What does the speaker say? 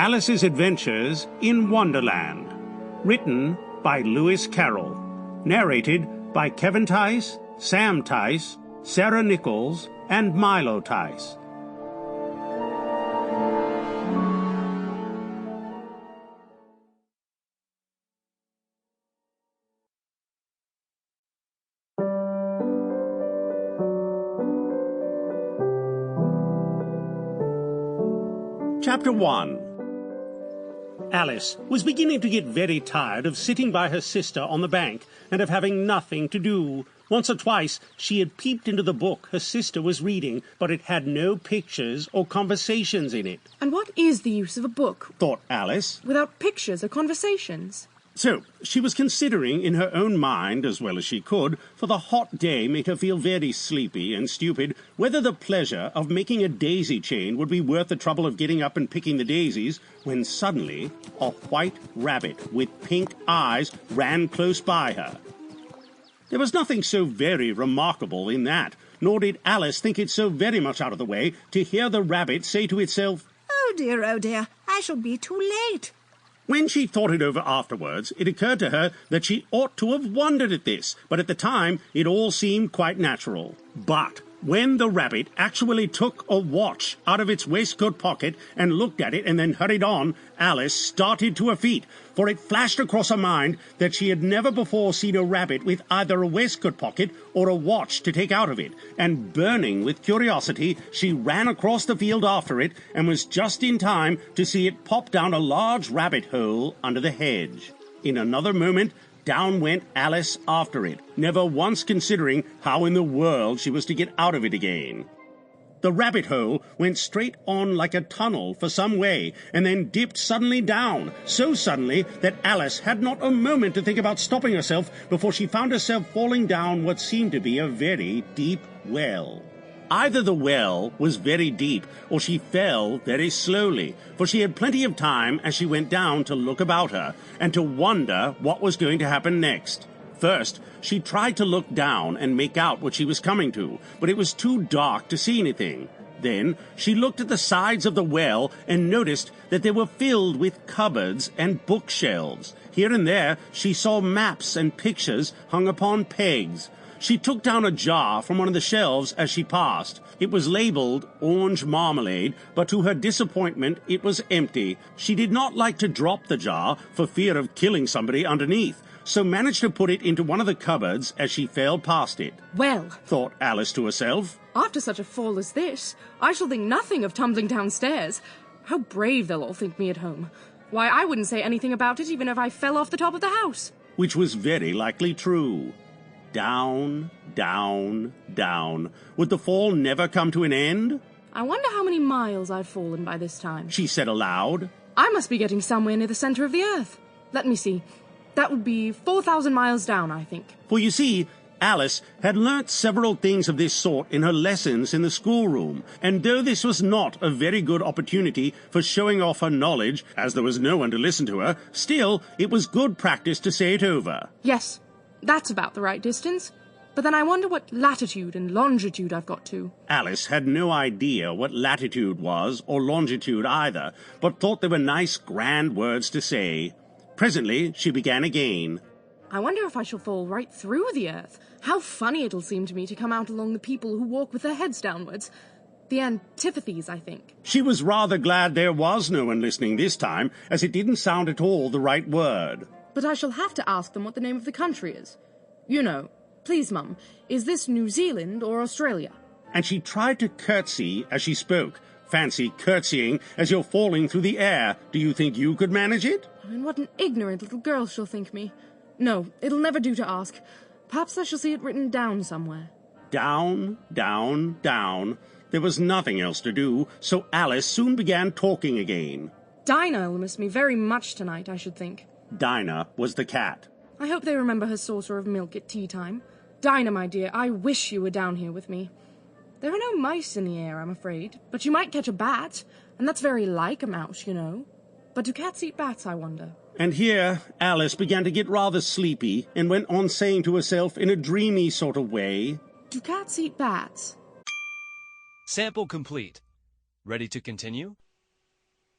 Alice's Adventures in Wonderland. Written by Carroll. Narrated by Kevin Theis, Sam Theis, Sara Nichols, and Milo Theis. Chapter 1. Alice was beginning to get very tired of sitting by her sister on the bank and of having nothing to do. Once or twice she had peeped into the book her sister was reading, but it had no pictures or conversations in it. And what is the use of a book, thought Alice, without pictures or conversations? So she was considering in her own mind, as well as she could, for the hot day made her feel very sleepy and stupid, whether the pleasure of making a daisy chain would be worth the trouble of getting up and picking the daisies, when suddenly a white rabbit with pink eyes ran close by her. There was nothing so very remarkable in that, nor did Alice think it so very much out of the way to hear the rabbit say to itself, oh dear, I shall be too late." When she thought it over afterwards, it occurred to her that she ought to have wondered at this, but at the time it all seemed quite natural. But when the rabbit actually took a watch out of its waistcoat pocket and looked at it and then hurried on, Alice started to her feet, for it flashed across her mind that she had never before seen a rabbit with either a waistcoat pocket or a watch to take out of it, and burning with curiosity, she ran across the field after it and was just in time to see it pop down a large rabbit hole under the hedge. In another moment, down went Alice after it, never once considering how in the world she was to get out of it again. The rabbit hole went straight on like a tunnel for some way, and then dipped suddenly down, so suddenly that Alice had not a moment to think about stopping herself before she found herself falling down what seemed to be a very deep well. Either the well was very deep, or she fell very slowly, for she had plenty of time as she went down to look about her, and to wonder what was going to happen next. First, she tried to look down and make out what she was coming to, but it was too dark to see anything. Then she looked at the sides of the well and noticed that they were filled with cupboards and bookshelves. Here and there she saw maps and pictures hung upon pegs. She took down a jar from one of the shelves as she passed. It was labeled orange marmalade, but to her disappointment it was empty. She did not like to drop the jar for fear of killing somebody underneath, so managed to put it into one of the cupboards as she fell past it. Well, thought Alice to herself, after such a fall as this, I shall think nothing of tumbling downstairs. How brave they'll all think me at home. Why, I wouldn't say anything about it even if I fell off the top of the house. Which was very likely true. Down, down, down. Would the fall never come to an end? I wonder how many miles I've fallen by this time, she said aloud. I must be getting somewhere near the center of the earth. Let me see. That would be 4,000 miles down, I think. For you see, Alice had learnt several things of this sort in her lessons in the schoolroom, and though this was not a very good opportunity for showing off her knowledge, as there was no one to listen to her, still it was good practice to say it over. Yes, that's about the right distance. But then I wonder what latitude and longitude I've got to. Alice had no idea what latitude was, or longitude either, but thought they were nice, grand words to say. Presently she began again. I wonder if I shall fall right through the earth. How funny it'll seem to me to come out along the people who walk with their heads downwards. The antipathies, I think. She was rather glad there was no one listening this time, as it didn't sound at all the right word. But I shall have to ask them what the name of the country is. You know, please, Mum, is this New Zealand or Australia? And she tried to curtsy as she spoke. Fancy curtsying as you're falling through the air. Do you think you could manage it? And what an ignorant little girl she'll think me. No, it'll never do to ask. Perhaps I shall see it written down somewhere. Down, down, down. There was nothing else to do, so Alice soon began talking again. Dinah'll miss me very much tonight, I should think. Dinah was the cat. I hope they remember her saucer of milk at tea time. Dinah, my dear, I wish you were down here with me. There are no mice in the air, I'm afraid, but you might catch a bat, and that's very like a mouse, you know. But do cats eat bats, I wonder? And here Alice began to get rather sleepy, and went on saying to herself in a dreamy sort of way, do cats eat bats? Sample complete. Ready to continue?